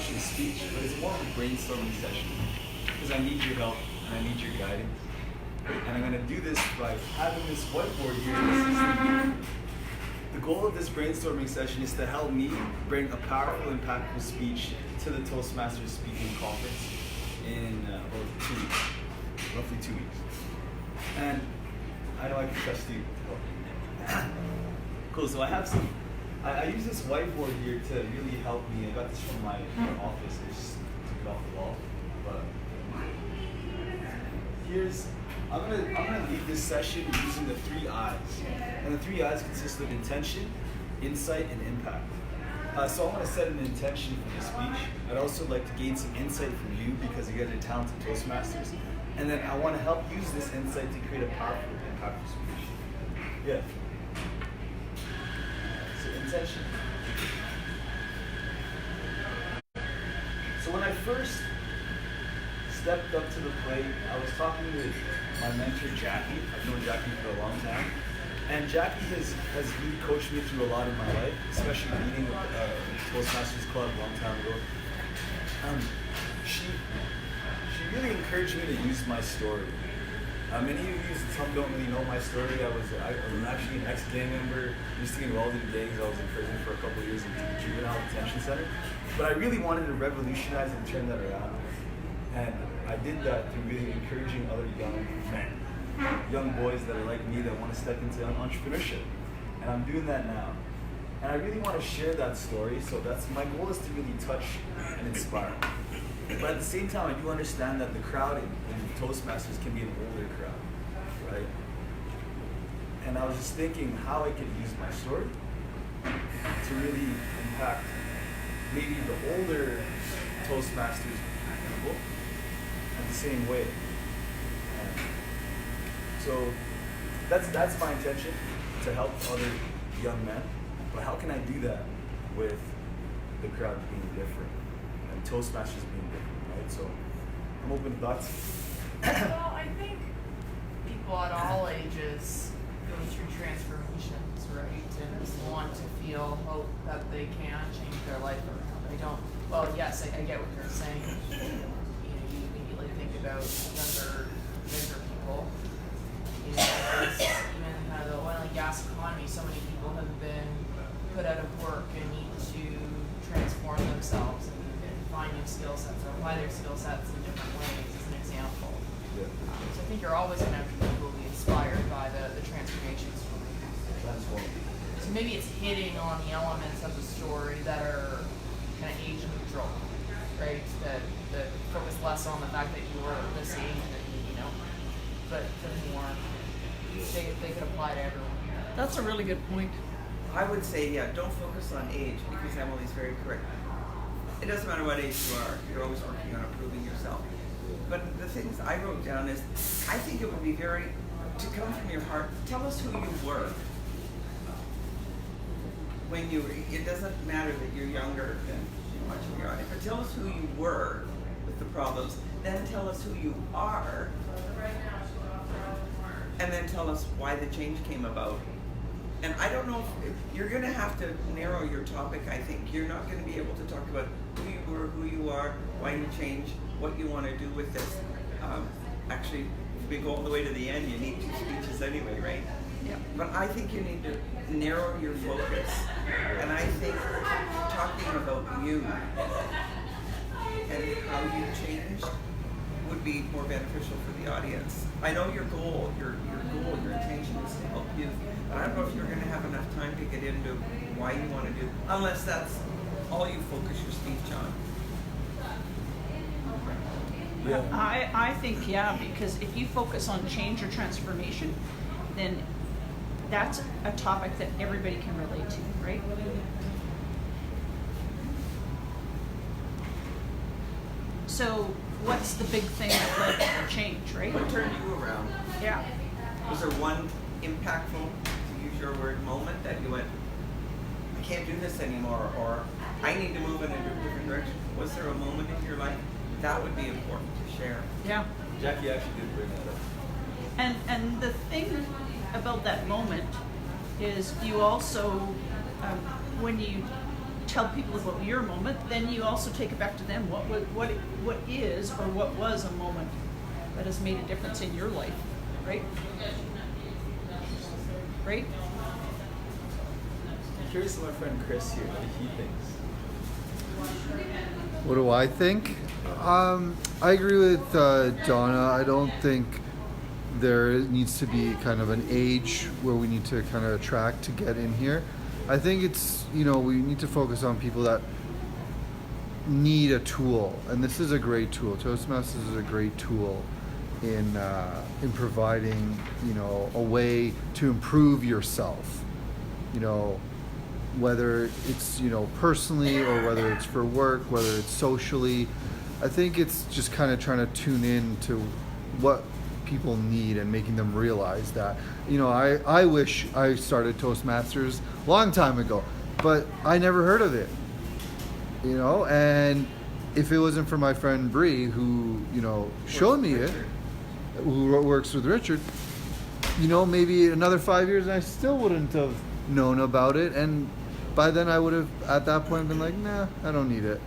much of a speech, but it's more of a brainstorming session because I need your help and I need your guidance. And I'm going to do this by having this whiteboard here to assist me. The goal of this brainstorming session is to help me bring a powerful, impactful speech to the Toastmasters Speaking Conference in about 2 weeks, roughly 2 weeks. And I know I can trust you to help me. Cool, so I have some, I use this whiteboard here to really help me. I got this from my office, I just took it off the wall. But I'm gonna lead this session using the 3 I's. And the 3 I's consist of intention, insight, and impact. So I want to set an intention for the speech. I'd also like to gain some insight from you because you guys are talented Toastmasters. And then I want to help use this insight to create a powerful, impactful speech. Yeah. So intention. So when I first stepped up to the plate, I was talking with my mentor Jackie. I've known Jackie for a long time. And Jackie has really coached me through a lot in my life, especially leading with Toastmasters Club a long time ago. She really encouraged me to use my story. Many of you, some don't really know my story. I was actually an ex-gang member, used to get involved in gangs. I was in prison for a couple of years in the juvenile detention center. But I really wanted to revolutionize and turn that around. And I did that through really encouraging other young men, young boys that are like me that want to step into entrepreneurship. And I'm doing that now. And I really want to share that story, so that's my goal, is to really touch and inspire. But at the same time, I do understand that the crowd in Toastmasters can be an older crowd, right? And I was just thinking how I could use my story to really impact maybe the older Toastmasters people in the same way. And so that's my intention, to help other young men. But how can I do that with the crowd being different and Toastmasters being different, right? So I'm open to thoughts. Well, I think people at all ages go through transformations, right? And want to feel hope that they can change their life around. I don't. Well, yes, I get what you're saying. You immediately think about younger people. Even kind of the oil and gas economy, so many people have been put out of work and need to transform themselves and find new skill sets or apply their skill sets in different ways, as an example. Yeah. So I think you're always going to have people be inspired by the transformations. So maybe it's hitting on the elements of the story that are kind of age neutral, right? That focus less on the fact that you were this age and but more they could apply to everyone. That's a really good point. I would say, don't focus on age, because Emily's very correct. It doesn't matter what age you are, you're always working on improving yourself. But the things I wrote down is, I think it would be to come from your heart, tell us who you were. It doesn't matter that you're younger than much of your audience, but tell us who you were with the problems, then tell us who you are, and then tell us why the change came about. And I don't know if you're going to have to narrow your topic, I think. You're not going to be able to talk about who you were, who you are, why you changed, what you want to do with this. Actually, if we go all the way to the end, you need 2 speeches anyway, right? Yeah. But I think you need to narrow your focus. And I think talking about you and how you changed would be more beneficial for the audience. I know your goal, your intention is to help you, but I don't know if you're going to have enough time to get into why you want to do, unless that's all you focus your speech on. Yeah. I think, because if you focus on change or transformation, then that's a topic that everybody can relate to, right? So what's the big thing that led to the change, right? What turned you around? Yeah. Was there one impactful, to use your word, moment that you went, I can't do this anymore, or I need to move in a different direction? Was there a moment in your life that would be important to share? Yeah. Jackie actually did bring that up. And the thing about that moment is you also, when you tell people about your moment, then you also take it back to them. What is or what was a moment that has made a difference in your life, right? Right? I'm curious to my friend Chris here, what he thinks. What do I think? I agree with Donna. I don't think there needs to be kind of an age where we need to kind of attract to get in here. I think it's, we need to focus on people that need a tool, and this is a great tool. Toastmasters is a great tool in providing, a way to improve yourself. Whether it's personally or whether it's for work, whether it's socially. I think it's just kind of trying to tune in to what people need and making them realize that. I wish I started Toastmasters a long time ago, but I never heard of it. And if it wasn't for my friend Bree, who showed me it, who works with Richard, maybe another 5 years and I still wouldn't have known about it, and by then I would have at that point been like, nah, I don't need it.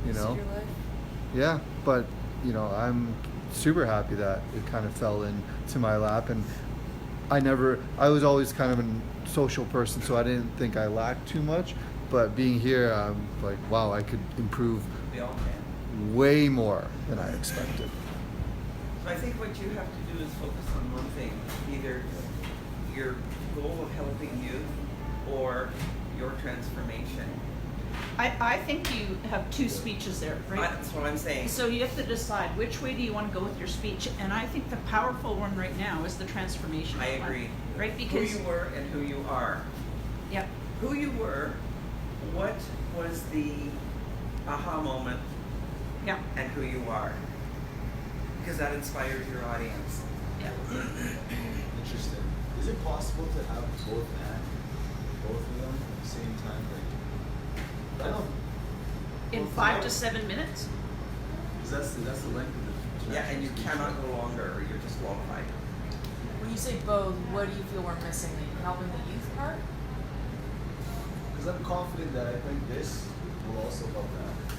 Is it your life? Yeah, but I'm super happy that it kind of fell into my lap, and I was always kind of a social person, so I didn't think I lacked too much, but being here, I'm like, wow, I could improve We all can. way more than I expected. So I think what you have to do is focus on one thing, either your goal of helping youth or your transformation. I think you have two speeches there, right? That's what I'm saying. So you have to decide which way do you want to go with your speech, and I think the powerful one right now is the transformation. I one, agree. right? Because who you were and who you are. yeah, Who you were, what was the aha moment, yeah, and who you are. Because that inspires your audience. yeah. Interesting. Is it possible to have both of them at the same time? I don't. In 5 to 7 minutes. Because that's the length of the. Yeah, and you cannot go longer or you're disqualified. When you say both, what do you feel we're missing? Helping the youth part? Because I'm confident that I think this will also help that.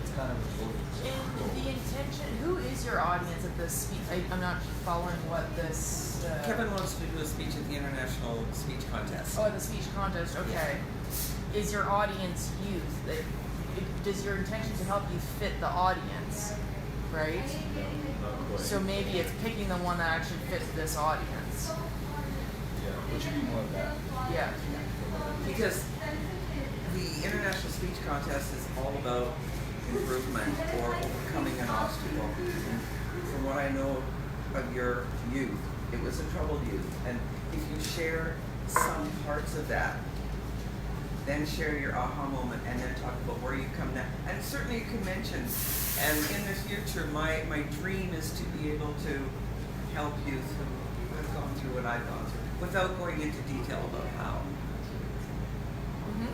It's kind of a both. And the intention, who is your audience at this speech? I'm not following what this. Kevin wants to do a speech at the International Speech Contest. Oh, the speech contest. Okay. Is your audience youth? Does your intention to help you fit the audience, right? Not quite. So maybe it's picking the one that actually fits this audience. Yeah, which would be more of that. Yeah. Because the International Speech Contest is all about improvement or overcoming an obstacle. And from what I know of your youth, it was a troubled youth. And if you share some parts of that, then share your aha moment and then talk about where you come now. And certainly you can mention, and in the future, my dream is to be able to help youth who have gone through what I've gone through without going into detail about how.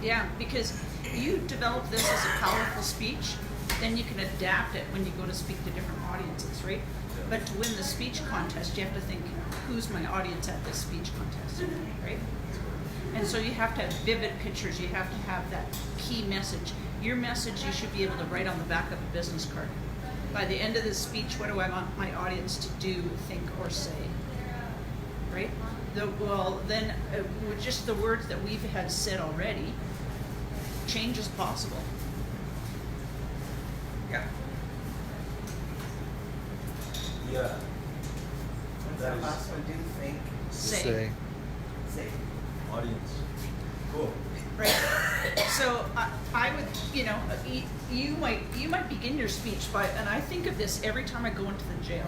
Yeah, because you develop this as a powerful speech, then you can adapt it when you go to speak to different audiences, right? But to win the speech contest, you have to think, who's my audience at this speech contest, right? And so you have to have vivid pictures, you have to have that key message. Your message you should be able to write on the back of a business card. By the end of this speech, what do I want my audience to do, think, or say? Right? Then with just the words that we've had said already, change is possible. Yeah. Yeah. What's that last one? Do think, Say. say. Audience. Cool. Right. So I would, you might begin your speech by, and I think of this every time I go into the jail.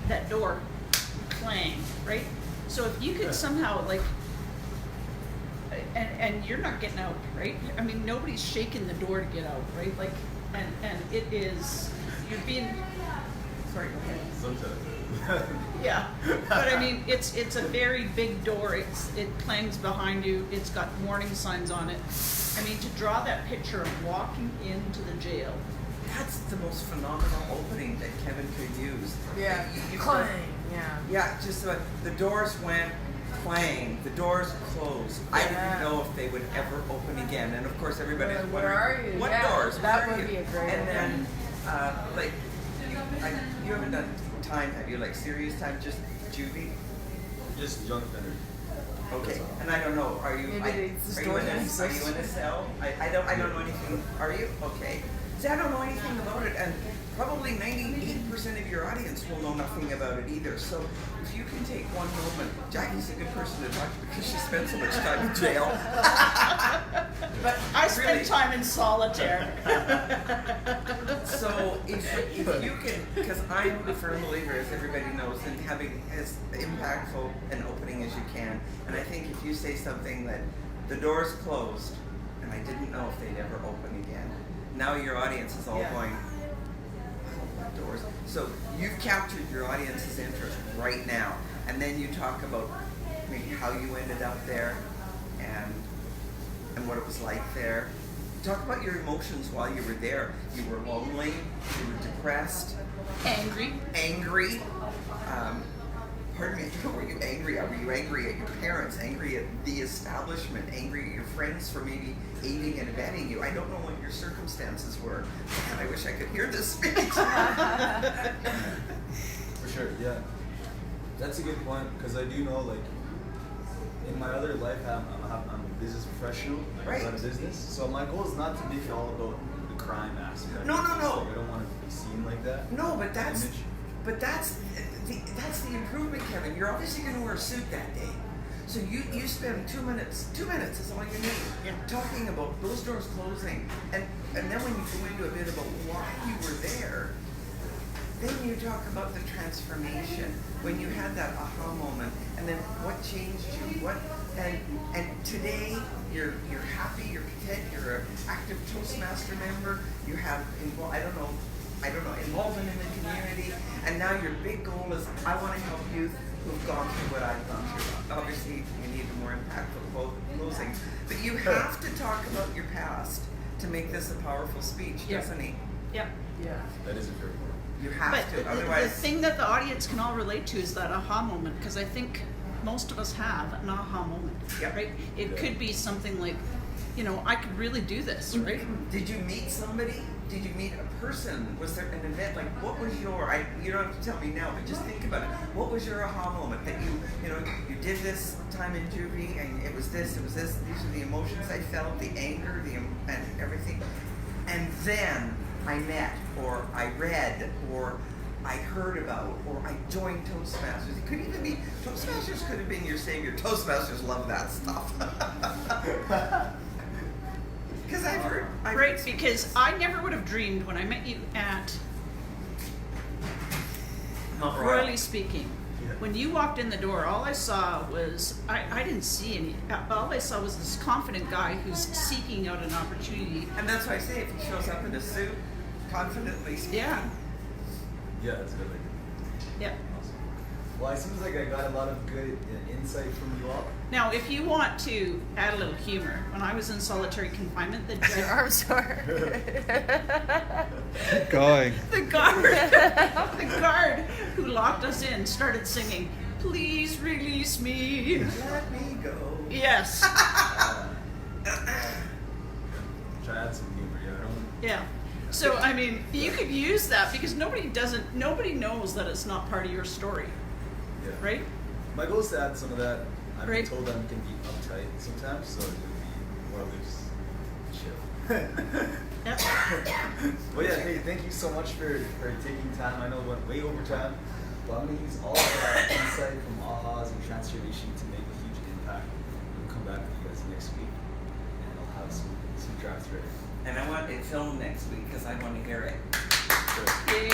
That door, clang, right? So if you could somehow and you're not getting out, right? I mean, nobody's shaking the door to get out, right? And it is, you're being, sorry, go ahead. Sometimes. Yeah, but I mean, it's a very big door. It clangs behind you. It's got warning signs on it. I mean, to draw that picture of walking into the jail. That's the most phenomenal opening that Kevin could use. Yeah. You Clang. Yeah. Yeah, just the doors went, clang, the doors closed. I didn't know if they would ever open again. And of course, everybody's Where wondering, are you? what Yeah, doors? that Where would are be you? a great And idea. then, like, you haven't done time, have you? Like serious time, just juvie? Just young offender. Okay, and I don't know. Are you? Maybe it's are you in a, distortions. are you in a cell? I don't know anything. Are you? Okay. See, I don't know anything about it, and probably 98% of your audience will know nothing about it either. So if you can take one moment, Jackie's a good person to talk to because she spent so much time in jail. But I spent really, time in solitaire. so if you can, because I'm a firm believer, as everybody knows, in having as impactful an opening as you can. And I think if you say something that the doors closed, and I didn't know if they'd ever open again, now your audience is all Yeah. going, what doors? So you've captured your audience's interest right now. And then you talk about maybe how you ended up there and what it was like there. Talk about your emotions while you were there. You were lonely, you were depressed, Angry. angry. Pardon me, who were you angry at? Were you angry at your parents, angry at the establishment, angry at your friends for maybe aiding and abetting you? I don't know what your circumstances were. Man, I wish I could hear this speech. For sure, yeah. That's a good point because I do know, like, in my other life, I'm a business professional. I Right. run a business, so my goal is not to make it all about the crime aspect. No, no, no. It's like, I don't want to be seen like that. No, but that's Image. that's the improvement, Kevin. You're obviously going to wear a suit that day, so you spend 2 minutes. 2 minutes is all you need talking about those doors closing, and then when you go into a bit about why you were there, then you talk about the transformation when you had that aha moment, and then what changed you, and today you're happy, you're content, you're an active Toastmaster member, you have involvement in the community, and now your big goal is I want to help youth who've gone through what I've gone through. Obviously, you need a more impactful closing, but you have to talk about your past to make this a powerful speech, Yeah. doesn't he? Yep. Yeah. That is a fair point. You have But to, the otherwise. thing that the audience can all relate to is that aha moment, because I think most of us have an aha moment, Yep. right? It Yeah. could be something like, I could really do this, right? Did you meet somebody? Did you meet a person? Was there an event? Like, what was you don't have to tell me now, but just think about it. What was your aha moment that you did this time in juvie and it was this, these are the emotions I felt, the anger, and everything. And then I met, or I read, or I heard about, or I joined Toastmasters. It could even be, Toastmasters could have been your savior. Toastmasters love that stuff. Because I've heard. Right, because I never would have dreamed when I met you at Mount Royal. Royally Speaking. Yeah. When you walked in the door, all I saw was, I didn't see any, all I saw was this confident guy who's seeking out an opportunity. And that's why I say if he shows up in a suit, confidently speaking. Yeah, Yeah, that's good. yeah. Awesome. Well, it seems like I got a lot of good insight from you all. Now, if you want to add a little humor, when I was in solitary confinement, the Your judge, arms sore. Keep going. the guard who locked us in started singing, "Please release me." Let me go. Yes. Try to add some humor, yeah. I don't- Yeah. So, I mean, you could use that because nobody knows that it's not part of your story, Yeah. right? My goal is to add some of that. I've Right. been told I can be uptight sometimes, so it would be more loose, chill. Yep. Well, yeah, hey, thank you so much for taking time. I know we went way over time, but I'm going to use all of that insight from ahas and transformation to make a huge impact. We'll come back with you guys next week, and I'll have some drafts ready. And I want it filmed next week because I want to hear it. So, Yay.